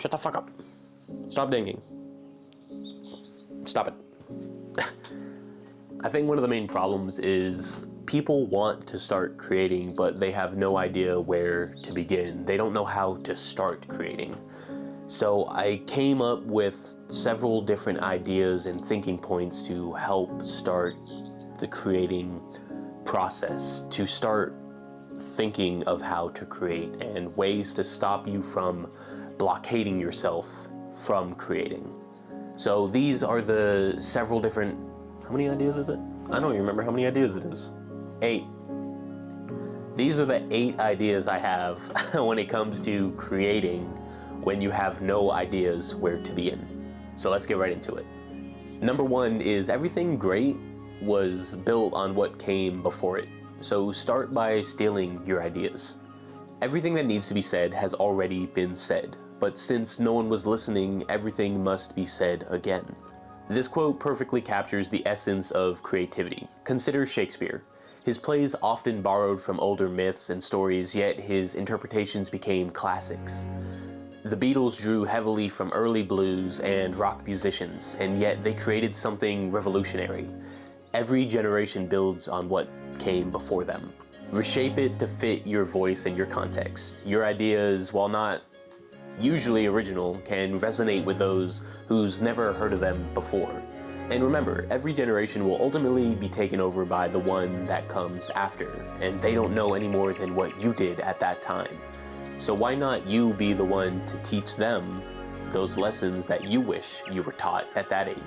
Shut the fuck up. Stop dinging. Stop it. I think one of the main problems is people want to start creating, but they have no idea where to begin. They don't know how to start creating. So I came up with several different ideas and thinking points to help start the creating process, to start thinking of how to create and ways to stop you from blockading yourself from creating. So these are the several different, how many ideas is it? I don't even remember how many ideas it is. 8. These are the 8 ideas I have when it comes to creating when you have no ideas where to begin. So let's get right into it. Number 1 is everything great was built on what came before it. So start by stealing your ideas. Everything that needs to be said has already been said, but since no one was listening, everything must be said again. This quote perfectly captures the essence of creativity. Consider Shakespeare. His plays often borrowed from older myths and stories, yet his interpretations became classics. The Beatles drew heavily from early blues and rock musicians, and yet they created something revolutionary. Every generation builds on what came before them. Reshape it to fit your voice and your context. Your ideas, while not usually original, can resonate with those who's never heard of them before. And remember, every generation will ultimately be taken over by the one that comes after, and they don't know any more than what you did at that time. So why not you be the one to teach them those lessons that you wish you were taught at that age?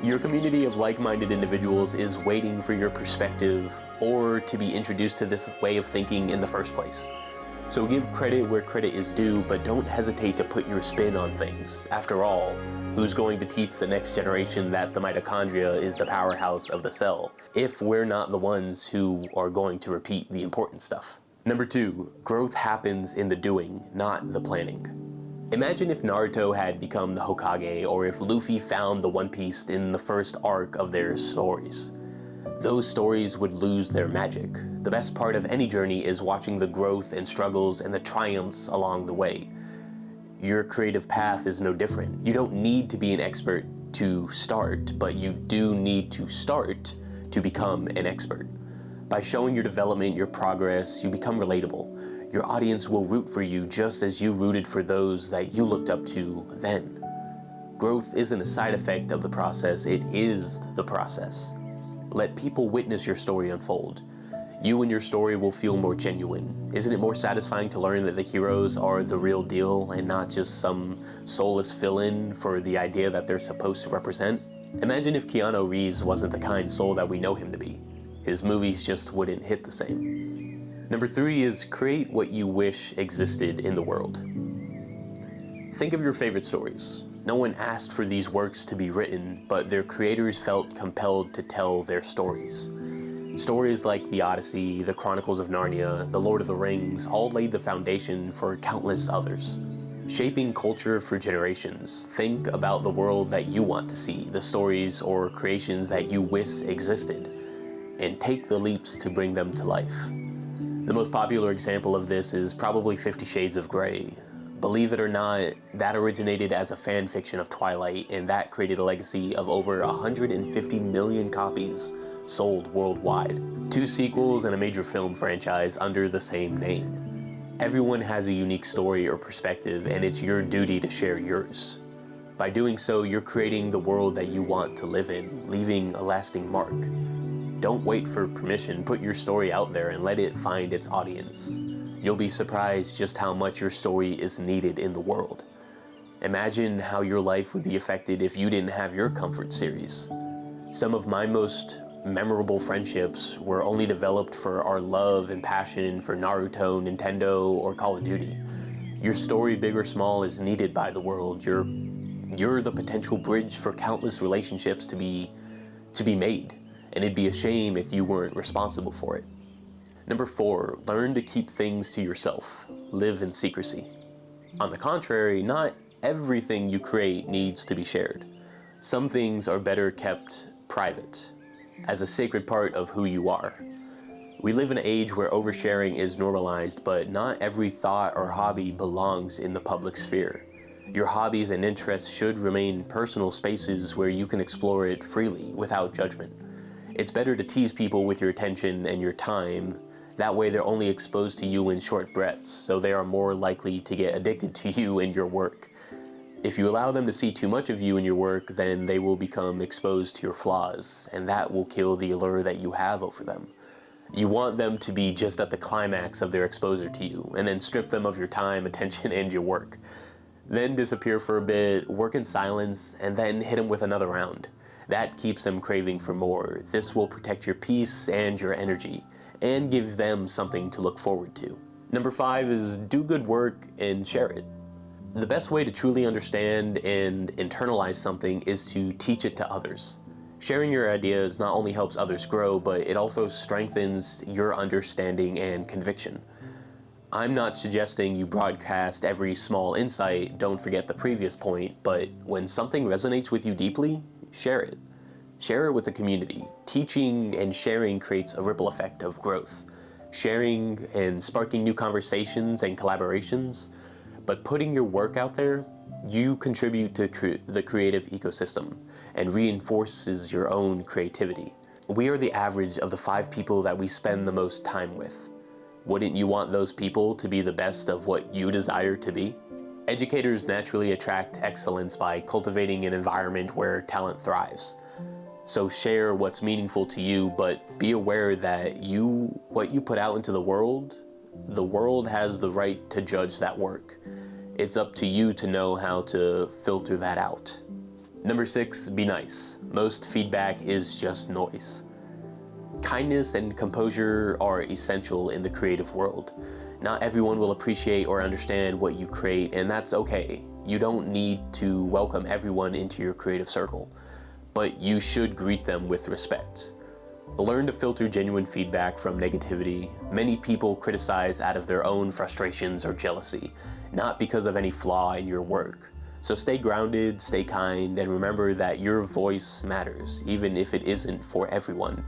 Your community of like-minded individuals is waiting for your perspective or to be introduced to this way of thinking in the first place. So give credit where credit is due, but don't hesitate to put your spin on things. After all, who's going to teach the next generation that the mitochondria is the powerhouse of the cell, if we're not the ones who are going to repeat the important stuff? Number 2, growth happens in the doing, not the planning. Imagine if Naruto had become the Hokage, or if Luffy found the One Piece in the first arc of their stories. Those stories would lose their magic. The best part of any journey is watching the growth and struggles and the triumphs along the way. Your creative path is no different. You don't need to be an expert to start, but you do need to start to become an expert. By showing your development, your progress, you become relatable. Your audience will root for you just as you rooted for those that you looked up to then. Growth isn't a side effect of the process, it is the process. Let people witness your story unfold. You and your story will feel more genuine. Isn't it more satisfying to learn that the heroes are the real deal and not just some soulless fill-in for the idea that they're supposed to represent? Imagine if Keanu Reeves wasn't the kind soul that we know him to be. His movies just wouldn't hit the same. Number 3 is create what you wish existed in the world. Think of your favorite stories. No one asked for these works to be written, but their creators felt compelled to tell their stories. Stories like the Odyssey, the Chronicles of Narnia, the Lord of the Rings all laid the foundation for countless others. Shaping culture for generations, think about the world that you want to see, the stories or creations that you wish existed, and take the leaps to bring them to life. The most popular example of this is probably 50 Shades of Grey. Believe it or not, that originated as a fan fiction of Twilight, and that created a legacy of over 150 million copies sold worldwide. 2 sequels and a major film franchise under the same name. Everyone has a unique story or perspective, and it's your duty to share yours. By doing so, you're creating the world that you want to live in, leaving a lasting mark. Don't wait for permission, put your story out there and let it find its audience. You'll be surprised just how much your story is needed in the world. Imagine how your life would be affected if you didn't have your comfort series. Some of my most memorable friendships were only developed for our love and passion for Naruto, Nintendo, or Call of Duty. Your story, big or small, is needed by the world. You're the potential bridge for countless relationships to be made, and it'd be a shame if you weren't responsible for it. Number 4, learn to keep things to yourself. Live in secrecy. On the contrary, not everything you create needs to be shared. Some things are better kept private, as a sacred part of who you are. We live in an age where oversharing is normalized, but not every thought or hobby belongs in the public sphere. Your hobbies and interests should remain personal spaces where you can explore it freely without judgment. It's better to tease people with your attention and your time. That way they're only exposed to you in short breaths, so they are more likely to get addicted to you and your work. If you allow them to see too much of you in your work, then they will become exposed to your flaws, and that will kill the allure that you have over them. You want them to be just at the climax of their exposure to you, and then strip them of your time, attention, and your work. Then disappear for a bit, work in silence, and then hit them with another round. That keeps them craving for more. This will protect your peace and your energy, and give them something to look forward to. Number 5 is do good work and share it. The best way to truly understand and internalize something is to teach it to others. Sharing your ideas not only helps others grow, but it also strengthens your understanding and conviction. I'm not suggesting you broadcast every small insight, don't forget the previous point, but when something resonates with you deeply, share it. Share it with the community. Teaching and sharing creates a ripple effect of growth. Sharing and sparking new conversations and collaborations, but putting your work out there, you contribute to the creative ecosystem and reinforces your own creativity. We are the average of the 5 people that we spend the most time with. Wouldn't you want those people to be the best of what you desire to be? Educators naturally attract excellence by cultivating an environment where talent thrives. So share what's meaningful to you, but be aware that what you put out into the world has the right to judge that work. It's up to you to know how to filter that out. Number 6, be nice. Most feedback is just noise. Kindness and composure are essential in the creative world. Not everyone will appreciate or understand what you create, and that's okay. You don't need to welcome everyone into your creative circle, but you should greet them with respect. Learn to filter genuine feedback from negativity. Many people criticize out of their own frustrations or jealousy, not because of any flaw in your work. So stay grounded, stay kind, and remember that your voice matters, even if it isn't for everyone.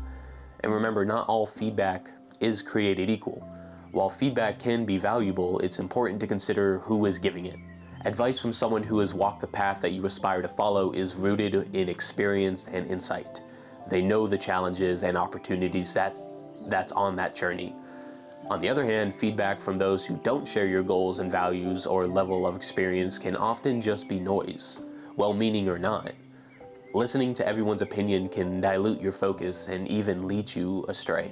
And remember, not all feedback is created equal. While feedback can be valuable, it's important to consider who is giving it. Advice from someone who has walked the path that you aspire to follow is rooted in experience and insight. They know the challenges and opportunities that's on that journey. On the other hand, feedback from those who don't share your goals and values or level of experience can often just be noise, well-meaning or not. Listening to everyone's opinion can dilute your focus and even lead you astray.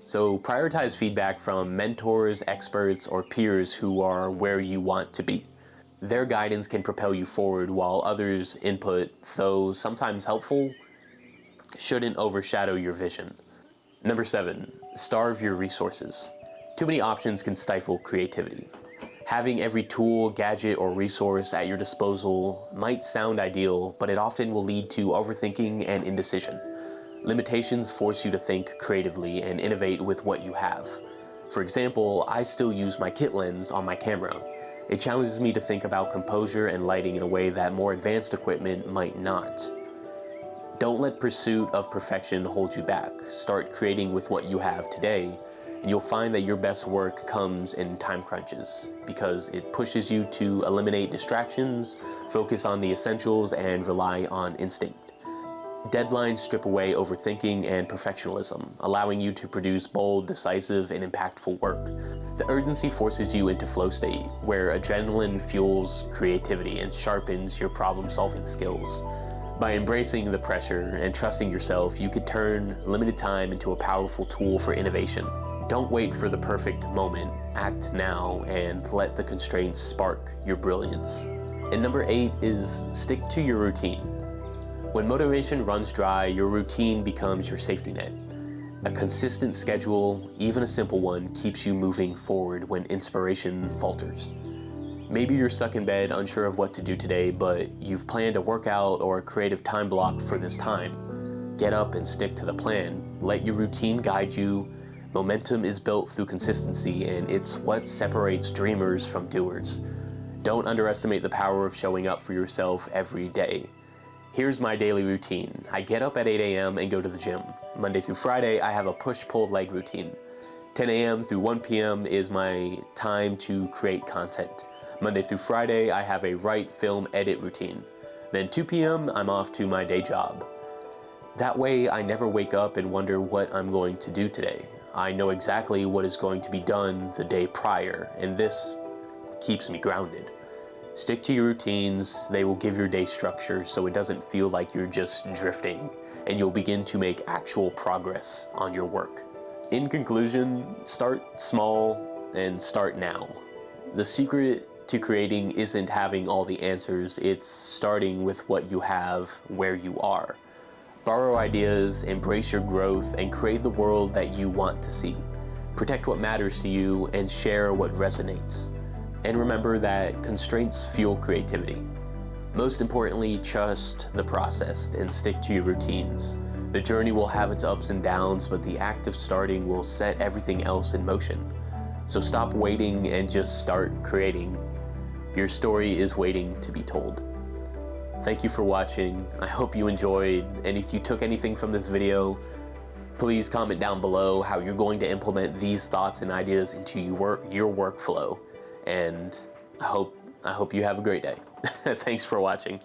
So prioritize feedback from mentors, experts, or peers who are where you want to be. Their guidance can propel you forward, while others' input, though sometimes helpful, shouldn't overshadow your vision. Number 7, starve your resources. Too many options can stifle creativity. Having every tool, gadget, or resource at your disposal might sound ideal, but it often will lead to overthinking and indecision. Limitations force you to think creatively and innovate with what you have. For example, I still use my kit lens on my camera. It challenges me to think about composure and lighting in a way that more advanced equipment might not. Don't let pursuit of perfection hold you back. Start creating with what you have today, and you'll find that your best work comes in time crunches, because it pushes you to eliminate distractions, focus on the essentials, and rely on instinct. Deadlines strip away overthinking and perfectionism, allowing you to produce bold, decisive, and impactful work. The urgency forces you into flow state, where adrenaline fuels creativity and sharpens your problem-solving skills. By embracing the pressure and trusting yourself, you could turn limited time into a powerful tool for innovation. Don't wait for the perfect moment. Act now and let the constraints spark your brilliance. And number 8 is stick to your routine. When motivation runs dry, your routine becomes your safety net. A consistent schedule, even a simple one, keeps you moving forward when inspiration falters. Maybe you're stuck in bed, unsure of what to do today, but you've planned a workout or a creative time block for this time. Get up and stick to the plan. Let your routine guide you. Momentum is built through consistency, and it's what separates dreamers from doers. Don't underestimate the power of showing up for yourself every day. Here's my daily routine. I get up at 8 a.m. and go to the gym. Monday through Friday, I have a push-pull leg routine. 10 a.m. through 1 p.m. is my time to create content. Monday through Friday, I have a write, film, edit routine. Then 2 p.m., I'm off to my day job. That way, I never wake up and wonder what I'm going to do today. I know exactly what is going to be done the day prior, and this keeps me grounded. Stick to your routines. They will give your day structure so it doesn't feel like you're just drifting, and you'll begin to make actual progress on your work. In conclusion, start small and start now. The secret to creating isn't having all the answers, it's starting with what you have where you are. Borrow ideas, embrace your growth, and create the world that you want to see. Protect what matters to you and share what resonates. And remember that constraints fuel creativity. Most importantly, trust the process and stick to your routines. The journey will have its ups and downs, but the act of starting will set everything else in motion. So stop waiting and just start creating. Your story is waiting to be told. Thank you for watching. I hope you enjoyed, and if you took anything from this video, please comment down below how you're going to implement these thoughts and ideas into your workflow. And I hope you have a great day. Thanks for watching.